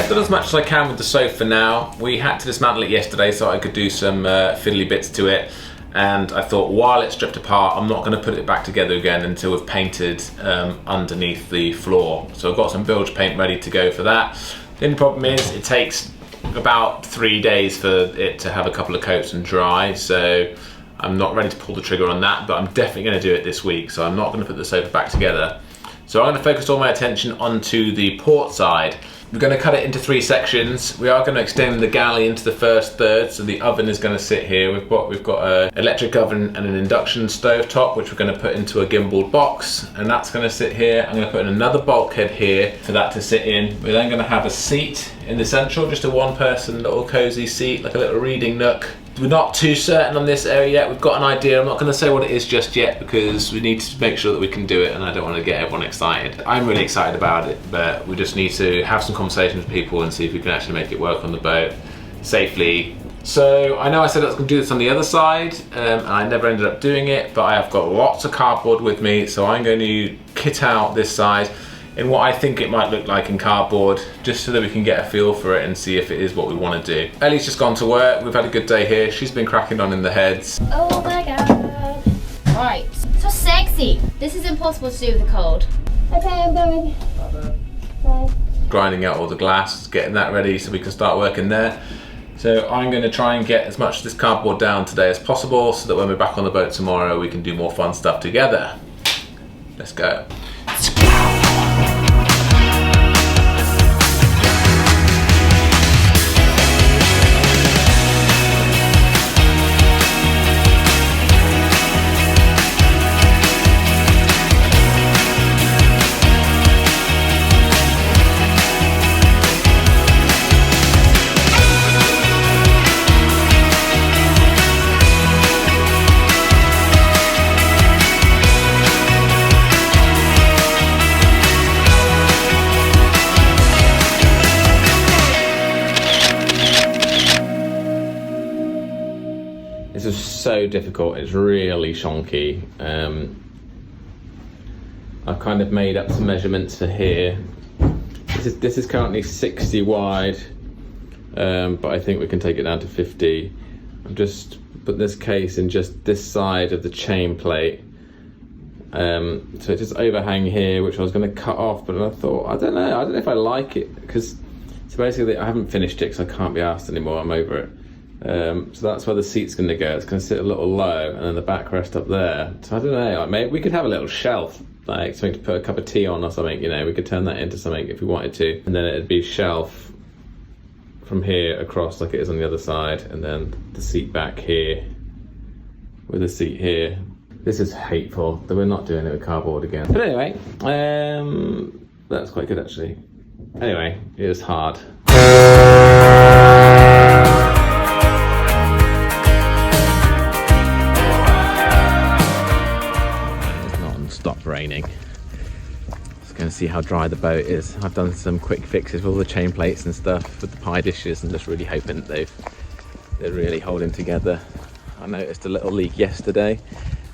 I've done as much as I can with the sofa now. We had to dismantle it yesterday so I could do some fiddly bits to it. And I thought, while it's stripped apart, I'm not going to put it back together again until we've painted underneath the floor. So I've got some bilge paint ready to go for that. The only problem is it takes about 3 days for it to have a couple of coats and dry. So I'm not ready to pull the trigger on that, but I'm definitely going to do it this week. So I'm not going to put the sofa back together. So I'm going to focus all my attention onto the port side. We're going to cut it into 3 sections. We are going to extend the galley into the first third, so the oven is going to sit here. We've got an electric oven and an induction stove top, which we're going to put into a gimballed box, and that's going to sit here. I'm going to put in another bulkhead here for that to sit in. We're then going to have a seat in the central, just a one-person little cozy seat, like a little reading nook. We're not too certain on this area yet. We've got an idea. I'm not going to say what it is just yet because we need to make sure that we can do it, and I don't want to get everyone excited. I'm really excited about it, but we just need to have some conversations with people and see if we can actually make it work on the boat safely. So I know I said I was going to do this on the other side, and I never ended up doing it, but I have got lots of cardboard with me, so I'm going to kit out this side in what I think it might look like in cardboard, just so that we can get a feel for it and see if it is what we want to do. Ellie's just gone to work. We've had a good day here. She's been cracking on in the heads. Oh my god. Right, so sexy. This is impossible to do with the cold. Okay, I'm going. Bye. Grinding out all the glass, getting that ready so we can start working there. So I'm going to try and get as much of this cardboard down today as possible so that when we're back on the boat tomorrow we can do more fun stuff together. Let's go. This is so difficult, it's really shonky. I've kind of made up some measurements for here. This is currently 60 wide, but I think we can take it down to 50. I've just put this case in just this side of the chain plate. So it just overhang here, which I was going to cut off, but I thought, I don't know if I like it, because so basically I haven't finished it because I can't be arsed anymore, I'm over it. So that's where the seat's going to go. It's going to sit a little low, and then the backrest up there. So I don't know, like maybe we could have a little shelf, like something to put a cup of tea on or something, you know, we could turn that into something if we wanted to. And then it'd be shelf from here across like it is on the other side, and then the seat back here with the seat here. This is hateful that we're not doing it with cardboard again. But anyway, that's quite good actually. Anyway, it was hard. Stop raining. Just going to see how dry the boat is. I've done some quick fixes with all the chain plates and stuff with the pie dishes, and just really hoping that they're really holding together. I noticed a little leak yesterday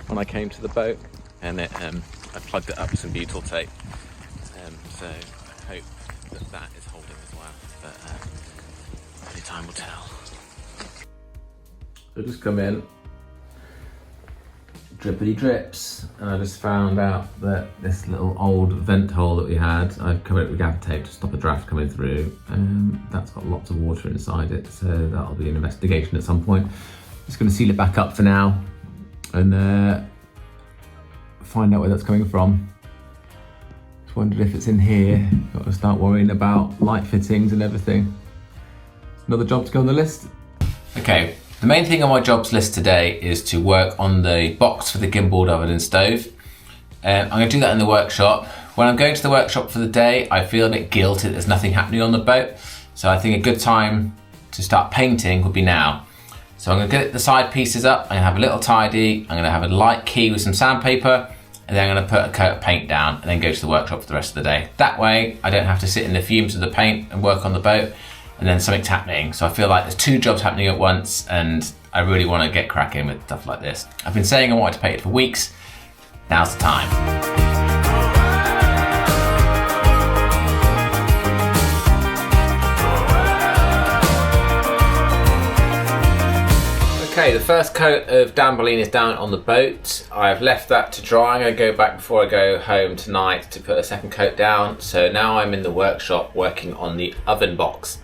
when I came to the boat, and I plugged it up with some butyl tape. So I hope that is holding as well, but only time will tell. So just come in. Drippity drips, and I just found out that this little old vent hole that we had, I've covered it with gaffer tape to stop a draft coming through. That's got lots of water inside it, so that'll be an investigation at some point. Just going to seal it back up for now and find out where that's coming from. Just wondered if it's in here. Got to start worrying about light fittings and everything. Another job to go on the list. Okay. The main thing on my jobs list today is to work on the box for the gimballed oven and stove. I'm going to do that in the workshop. When I'm going to the workshop for the day, I feel a bit guilty that there's nothing happening on the boat. So I think a good time to start painting would be now. So I'm going to get the side pieces up, I'm going to have a little tidy, I'm going to have a light key with some sandpaper, and then I'm going to put a coat of paint down and then go to the workshop for the rest of the day. That way I don't have to sit in the fumes of the paint and work on the boat, and then something's happening. So I feel like there's 2 jobs happening at once, and I really want to get cracking with stuff like this. I've been saying I wanted to paint it for weeks. Now's the time. Okay, the first coat of Damboline is down on the boat. I've left that to dry. I'm going to go back before I go home tonight to put a second coat down. So now I'm in the workshop working on the oven box.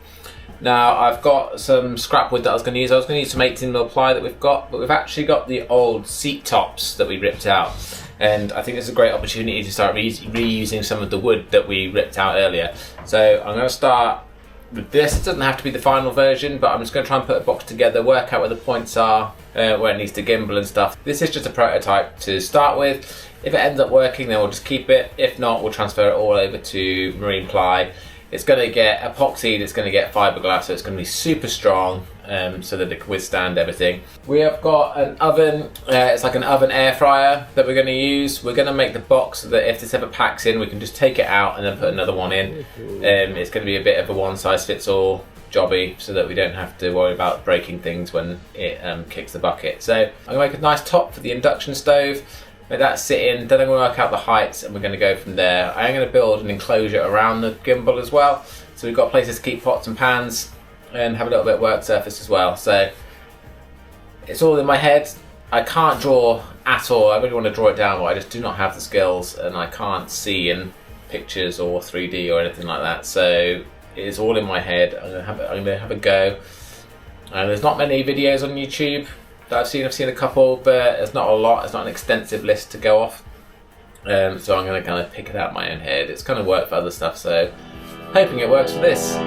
Now I've got some scrap wood that I was going to use. I was going to use some 18mm ply that we've got, but we've actually got the old seat tops that we ripped out. And I think it's a great opportunity to start reusing some of the wood that we ripped out earlier. So I'm going to start with this. It doesn't have to be the final version, but I'm just going to try and put a box together, work out where the points are, where it needs to gimbal and stuff. This is just a prototype to start with. If it ends up working, then we'll just keep it. If not, we'll transfer it all over to marine ply. It's going to get epoxied, it's going to get fiberglass, so it's going to be super strong so that it can withstand everything. We have got an oven, it's like an oven air fryer that we're going to use. We're going to make the box so that if this ever packs in, we can just take it out and then put another one in. It's going to be a bit of a one-size-fits-all jobby so that we don't have to worry about breaking things when it kicks the bucket. So I'm going to make a nice top for the induction stove. Let that sit in, then I'm going to work out the heights and we're going to go from there. I am going to build an enclosure around the gimbal as well. So we've got places to keep pots and pans and have a little bit of work surface as well. So it's all in my head. I can't draw at all. I really want to draw it down, but I just do not have the skills and I can't see in pictures or 3D or anything like that. So it's all in my head. I'm going to have a go. There's not many videos on YouTube that I've seen a couple, but it's not a lot. It's not an extensive list to go off. So I'm going to kind of pick it out in my own head. It's kind of worked for other stuff, so hoping it works for this.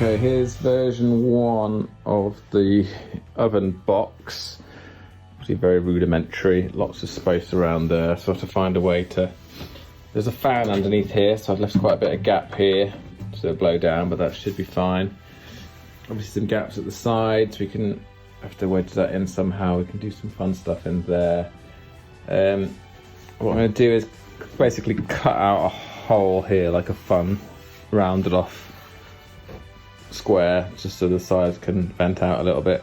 Okay, here's version 1 of the oven box. Obviously very rudimentary, lots of space around there, so I have to find a way to... There's a fan underneath here, so I've left quite a bit of gap here so it'll blow down, but that should be fine. Obviously some gaps at the sides, we can have to wedge that in somehow, we can do some fun stuff in there. What I'm going to do is basically cut out a hole here, like a fun rounded off square, just so the sides can vent out a little bit.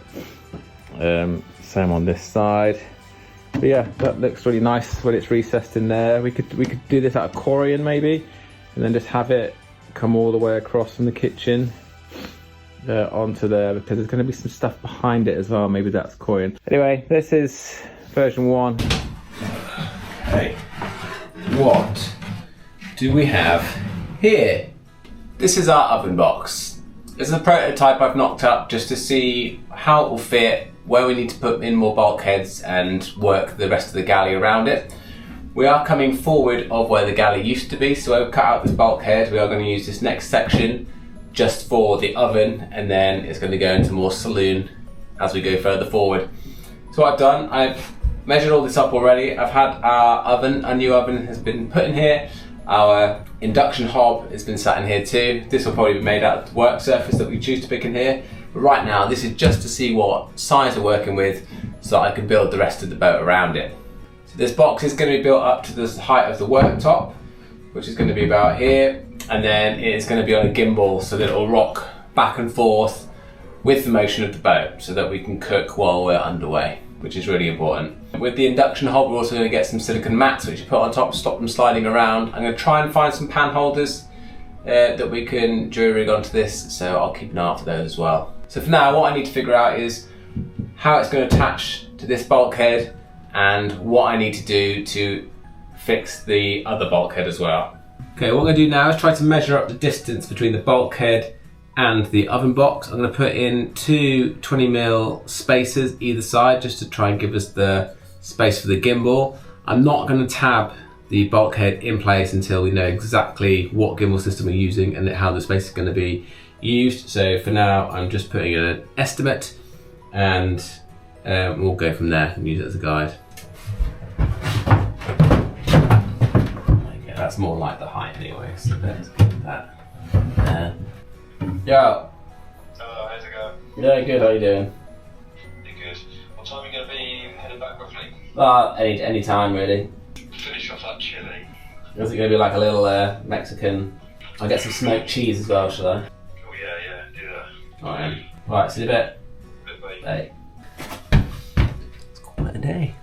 Same on this side. But yeah, that looks really nice when it's recessed in there. We could do this out of Corian maybe, and then just have it come all the way across from the kitchen onto there, because there's going to be some stuff behind it as well. Maybe that's Corian. Anyway, this is version 1. Okay, what do we have here? This is our oven box. This is a prototype I've knocked up just to see how it will fit, where we need to put in more bulkheads and work the rest of the galley around it. We are coming forward of where the galley used to be, so I've cut out this bulkhead. We are going to use this next section just for the oven, and then it's going to go into more saloon as we go further forward. So what I've done, I've measured all this up already. I've had our oven, a new oven has been put in here. Our induction hob has been sat in here too. This will probably be made out of the work surface that we choose to pick in here. But right now, this is just to see what size we're working with so I can build the rest of the boat around it. So this box is going to be built up to the height of the worktop, which is going to be about here. And then it's going to be on a gimbal so that it will rock back and forth with the motion of the boat so that we can cook while we're underway, which is really important. With the induction hob, we're also going to get some silicone mats which you put on top to stop them sliding around. I'm going to try and find some pan holders that we can jury rig onto this, so I'll keep an eye out for those as well. So for now, what I need to figure out is how it's going to attach to this bulkhead and what I need to do to fix the other bulkhead as well. Okay, what I'm going to do now is try to measure up the distance between the bulkhead and the oven box. I'm going to put in 2 20mm spacers either side just to try and give us the space for the gimbal. I'm not going to tab the bulkhead in place until we know exactly what gimbal system we're using and how the space is going to be used. So for now, I'm just putting in an estimate, and we'll go from there and use it as a guide. Okay, that's more like the height anyway, so let's get that. Yeah. Hello, how's it going? Yeah, good. How you doing? You good? What time are you going to be heading back roughly? Any time really. Finish off that chili. Is it going to be like a little Mexican? I'll get some smoked cheese as well, shall I? Oh yeah, do that. Alright. Alright, see you in a bit. Bit, bye. Bye. It's quite a day.